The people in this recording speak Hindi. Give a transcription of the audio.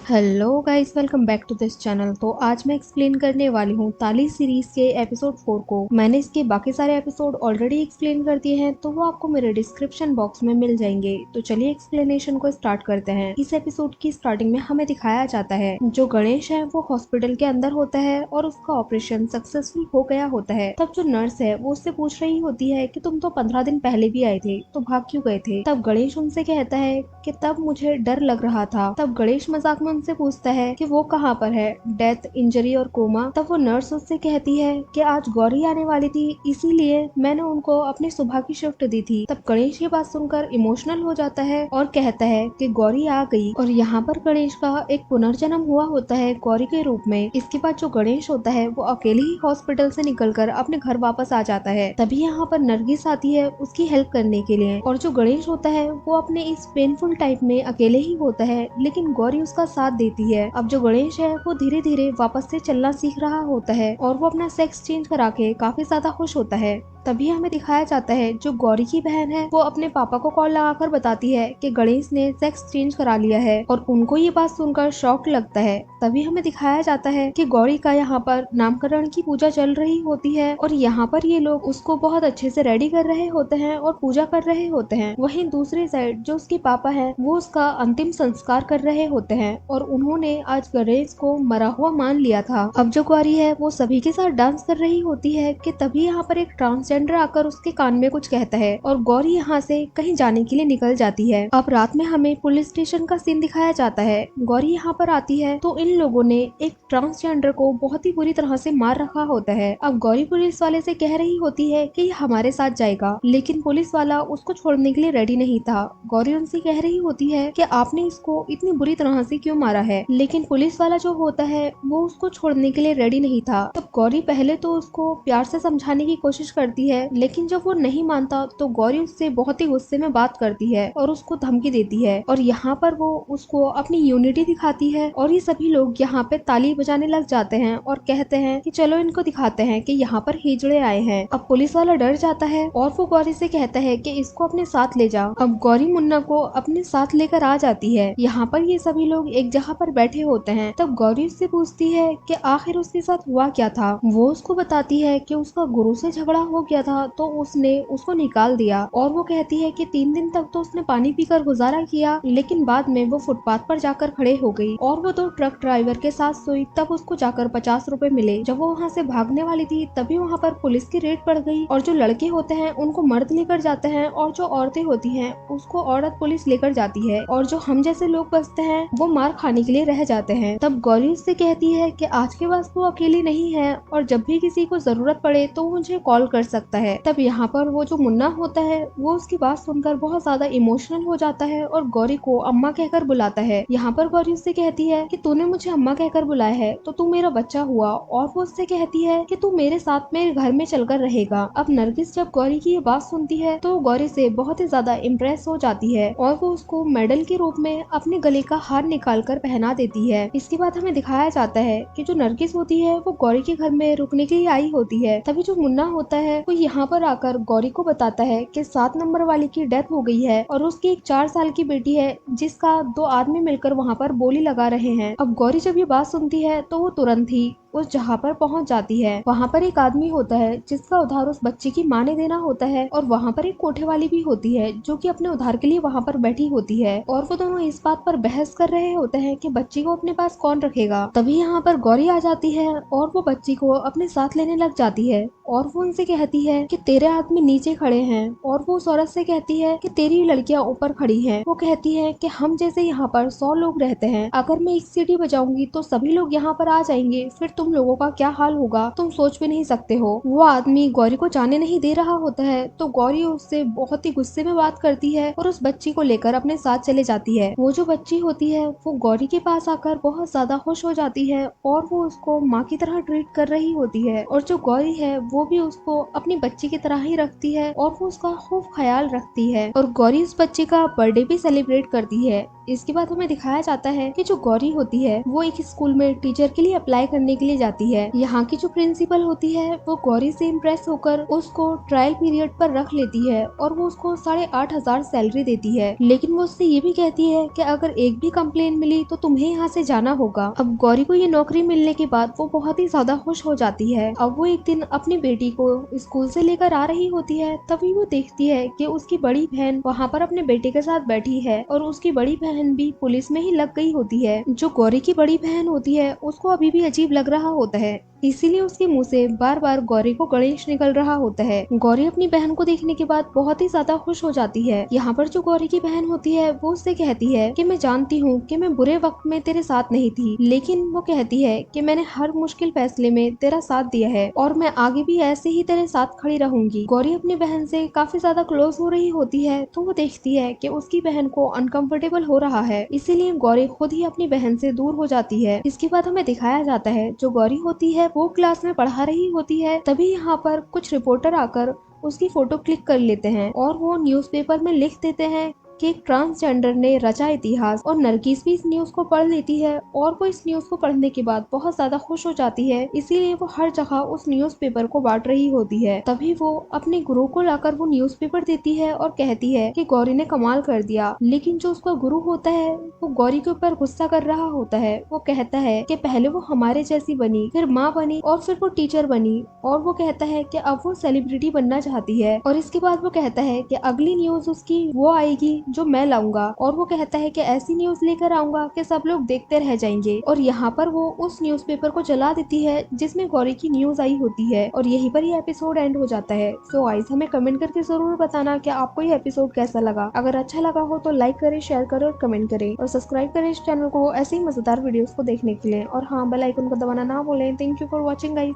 Hello guys, welcome back to this channel. तो आज मैं एक्सप्लेन करने वाली हूँ ताली सीरीज के एपिसोड 4 को। मैंने इसके बाकी सारे एपिसोड ऑलरेडी एक्सप्लेन कर दिए हैं, तो वो आपको मेरे डिस्क्रिप्शन बॉक्स में मिल जाएंगे। तो चलिए एक्सप्लेनेशन को स्टार्ट करते हैं। इस एपिसोड की स्टार्टिंग में हमें दिखाया जाता है जो गणेश है वो हॉस्पिटल के अंदर होता है और उसका ऑपरेशन सक्सेसफुल हो गया होता है। तब जो नर्स है वो उससे पूछ रही होती है कि तुम तो 15 दिन पहले भी आए थे, तो भाग क्यों गए थे। तब गणेश उनसे कहता है कि तब मुझे डर लग रहा था। तब गणेश मजाक में उनसे पूछता है कि वो कहाँ पर है, डेथ, इंजरी और कोमा। तब वो नर्स उससे कहती है कि आज गौरी आने वाली थी, इसीलिए मैंने उनको अपनी सुबह की शिफ्ट दी थी। तब गणेश ये बात सुनकर इमोशनल हो जाता है और कहता है कि गौरी आ गई। और यहाँ पर गणेश का एक पुनर्जन्म हुआ होता है गौरी के रूप में। इसके बाद जो गणेश होता है वो अकेले ही हॉस्पिटल से निकलकर अपने घर वापस आ जाता है। तभी यहाँ पर नरगिस आती है उसकी हेल्प करने के लिए। और जो गणेश होता है वो अपने इस पेनफुल टाइप में अकेले ही होता है, लेकिन गौरी उसका साथ देती है। अब जो गणेश है वो धीरे धीरे वापस से चलना सीख रहा होता है और वो अपना सेक्स चेंज करा के काफी ज्यादा खुश होता है। तभी हमें दिखाया जाता है जो गौरी की बहन है वो अपने पापा को कॉल लगाकर बताती है कि गणेश ने सेक्स चेंज करा लिया है और उनको ये बात सुनकर शॉक लगता है। तभी हमें दिखाया जाता है कि गौरी का यहाँ पर नामकरण की पूजा चल रही होती है और यहाँ पर ये लोग उसको बहुत अच्छे से रेडी कर रहे होते हैं और पूजा कर रहे होते हैं। वहीं दूसरी साइड जो उसके पापा है वो उसका अंतिम संस्कार कर रहे होते हैं और उन्होंने आज गणेश को मरा हुआ मान लिया था। अब जो गौरी है वो सभी के साथ डांस कर रही होती है कि तभी यहाँ पर एक ट्रांसजेंडर आकर उसके कान में कुछ कहता है और गौरी यहाँ से कहीं जाने के लिए निकल जाती है। अब रात में हमें पुलिस स्टेशन का सीन दिखाया जाता है। गौरी यहाँ पर आती है तो इन लोगों ने एक ट्रांसजेंडर को बहुत ही बुरी तरह से मार रखा होता है। अब गौरी पुलिस वाले से कह रही होती है कि ये हमारे साथ जाएगा, लेकिन पुलिस वाला उसको छोड़ने के लिए रेडी नहीं था। गौरी उनसे कह रही होती है कि आपने इसको इतनी बुरी तरह से क्यों मारा है, लेकिन पुलिस वाला जो होता है वो उसको छोड़ने के लिए रेडी नहीं था। तब गौरी पहले तो उसको प्यार से समझाने की कोशिश करती है, लेकिन जब वो नहीं मानता तो गौरी उससे बहुत ही गुस्से में बात करती है और उसको धमकी देती है। और यहाँ पर वो उसको अपनी यूनिटी दिखाती है और ये सभी लोग यहाँ पे ताली बजाने लग जाते हैं और कहते हैं कि चलो इनको दिखाते हैं कि यहाँ पर हिजड़े आए हैं। अब पुलिस वाला डर जाता है और वो गौरी से कहता है कि इसको अपने साथ ले जा। अब गौरी मुन्ना को अपने साथ लेकर आ जाती है। यहाँ पर ये सभी लोग एक जगह पर बैठे होते हैं। तब गौरी उससे पूछती है कि आखिर उसके साथ हुआ क्या था। वो उसको बताती है कि उसका गुरु से झगड़ा हो गया था तो उसने उसको निकाल दिया। और वो कहती है कि 3 दिन तक तो उसने पानी पीकर गुजारा किया, लेकिन बाद में वो फुटपाथ पर जाकर खड़े हो गई और वो 2 ट्रक ड्राइवर के साथ सोई। तब उसको जाकर 50 रुपए मिले। जब वो वहाँ से भागने वाली थी तभी वहाँ पर पुलिस की रेड पड़ गई और जो लड़के होते हैं उनको मर्द लेकर जाते हैं और जो औरतें होती हैं उसको औरत पुलिस लेकर जाती है और जो हम जैसे लोग बचते हैं वो मार खाने के लिए रह जाते हैं। तब गौरी उससे कहती है कि आज के बाद वो अकेली नहीं है और जब भी किसी को जरूरत पड़े तो वो मुझे कॉल कर सकता है। तब यहाँ पर वो जो मुन्ना होता है वो उसकी बात सुनकर बहुत ज्यादा इमोशनल हो जाता है और गौरी को अम्मा कहकर बुलाता है। यहाँ पर गौरी उससे कहती है कि तूने मुझे अम्मा कहकर बुलाया है तो तू मेरा बच्चा हुआ। और वो उससे कहती है कि तू मेरे साथ मेरे घर में चलकर रहेगा। अब नरगिस जब गौरी की ये बात सुनती है तो गौरी से बहुत ही ज्यादा इम्प्रेस हो जाती है और वो उसको मेडल के रूप में अपने गले का हार निकाल कर पहना देती है। इसके बाद हमें दिखाया जाता है कि जो नरगिस होती है वो गौरी के घर में रुकने के लिए आई होती है। तभी जो मुन्ना होता है वो यहाँ पर आकर गौरी को बताता है कि 7 नंबर वाली की डेथ हो गई है और उसकी एक 4 साल की बेटी है जिसका 2 आदमी मिलकर वहाँ पर बोली लगा रहे हैं। अब गौरी जब ये बात सुनती है तो वो तुरंत ही उस जगह पर पहुंच जाती है। वहाँ पर एक आदमी होता है जिसका उधार उस बच्चे की माँ ने देना होता है और वहाँ पर एक कोठे वाली भी होती है जो कि अपने उधार के लिए वहाँ पर बैठी होती है और वो दोनों इस बात पर बहस कर रहे होते हैं कि बच्ची को अपने पास कौन रखेगा। तभी यहाँ पर गौरी आ जाती है और वो बच्ची को अपने साथ लेने लग जाती है और वो उनसे कहती है कि तेरे आदमी नीचे खड़े हैं और वो उस औरत से कहती है कि तेरी लड़कियां ऊपर खड़ी हैं। वो कहती है कि हम जैसे यहाँ पर 100 लोग रहते हैं, अगर मैं एक सीटी बजाऊंगी तो सभी लोग यहाँ पर आ जाएंगे, फिर तुम लोगों का क्या हाल होगा तुम सोच भी नहीं सकते हो। वो आदमी गौरी को जाने नहीं दे रहा होता है तो गौरी उससे बहुत ही गुस्से में बात करती है और उस बच्ची को लेकर अपने साथ चले जाती है। वो जो बच्ची होती है वो गौरी के पास आकर बहुत ज्यादा खुश हो जाती है और वो उसको माँ की तरह ट्रीट कर रही होती है और जो गौरी है वो भी उसको अपनी बच्ची की तरह ही रखती है और वो उसका खूब ख्याल रखती है और गौरी उस बच्चे का बर्थडे भी सेलिब्रेट करती है। इसके बाद हमें दिखाया जाता है कि जो गौरी होती है वो एक स्कूल में टीचर के लिए अप्लाई करने के लिए जाती है। यहाँ की जो प्रिंसिपल होती है वो गौरी से इम्प्रेस होकर उसको ट्रायल पीरियड पर रख लेती है और वो उसको 8,500 सैलरी देती है, लेकिन वो उससे ये भी कहती है कि अगर एक भी कंप्लेन मिली तो तुम्हें यहाँ से जाना होगा। अब गौरी को ये नौकरी मिलने के बाद वो बहुत ही ज्यादा खुश हो जाती है। अब वो एक दिन अपनी बेटी को स्कूल से लेकर आ रही होती है, तभी वो देखती है कि उसकी बड़ी बहन वहाँ पर अपने बेटे के साथ बैठी है और उसकी बड़ी बहन भी पुलिस में ही लग गई होती है। जो गौरी की बड़ी बहन होती है उसको अभी भी अजीब लग रहा होता है, इसीलिए उसके मुंह से बार बार गौरी को गणेश निकल रहा होता है। गौरी अपनी बहन को देखने के बाद बहुत ही ज्यादा खुश हो जाती है। यहाँ पर जो गौरी की बहन होती है वो उससे कहती है कि मैं जानती हूँ कि मैं बुरे वक्त में तेरे साथ नहीं थी, लेकिन वो कहती है कि मैंने हर मुश्किल फैसले में तेरा साथ दिया है और मैं आगे भी ऐसे ही तेरे साथ खड़ी रहूंगी। गौरी अपनी बहन से काफी ज्यादा क्लोज हो रही होती है तो वो देखती है कि उसकी बहन को अनकंफर्टेबल हो रहा है, इसीलिए गौरी खुद ही अपनी बहन से दूर हो जाती है। इसके बाद हमें दिखाया जाता है जो गौरी होती है वो क्लास में पढ़ा रही होती है, तभी यहाँ पर कुछ रिपोर्टर आकर उसकी फोटो क्लिक कर लेते हैं और वो न्यूज़पेपर में लिख देते हैं कि एक ट्रांसजेंडर ने रचा इतिहास। और नरगिस भी इस न्यूज को पढ़ लेती है और वो इस न्यूज को पढ़ने के बाद बहुत ज्यादा खुश हो जाती है, इसीलिए वो हर जगह उस न्यूज़पेपर को बांट रही होती है। तभी वो अपने गुरु को लाकर वो न्यूज़पेपर देती है और कहती है कि गौरी ने कमाल कर दिया, लेकिन जो उसका गुरु होता है वो गौरी के ऊपर गुस्सा कर रहा होता है। वो कहता है कि पहले वो हमारे जैसी बनी, फिर माँ बनी और फिर वो टीचर बनी, और वो कहता है कि अब वो सेलिब्रिटी बनना चाहती है। और इसके बाद वो कहता है कि अगली न्यूज उसकी वो आएगी जो मैं लाऊंगा, और वो कहता है कि ऐसी न्यूज लेकर आऊंगा कि सब लोग देखते रह जाएंगे। और यहाँ पर वो उस न्यूज़पेपर को जला देती है जिसमें गौरी की न्यूज आई होती है और यहीं पर ये एपिसोड एंड हो जाता है। सो गाइस, हमें कमेंट करके जरूर बताना कि आपको ये एपिसोड कैसा लगा। अगर अच्छा लगा हो तो लाइक करें, शेयर करें और कमेंट करें और सब्सक्राइब करें इस चैनल को ऐसे ही मजेदार वीडियोस को देखने के लिए। और हाँ, बेल आइकन को दबाना ना भूलें। Thank you for watching guys.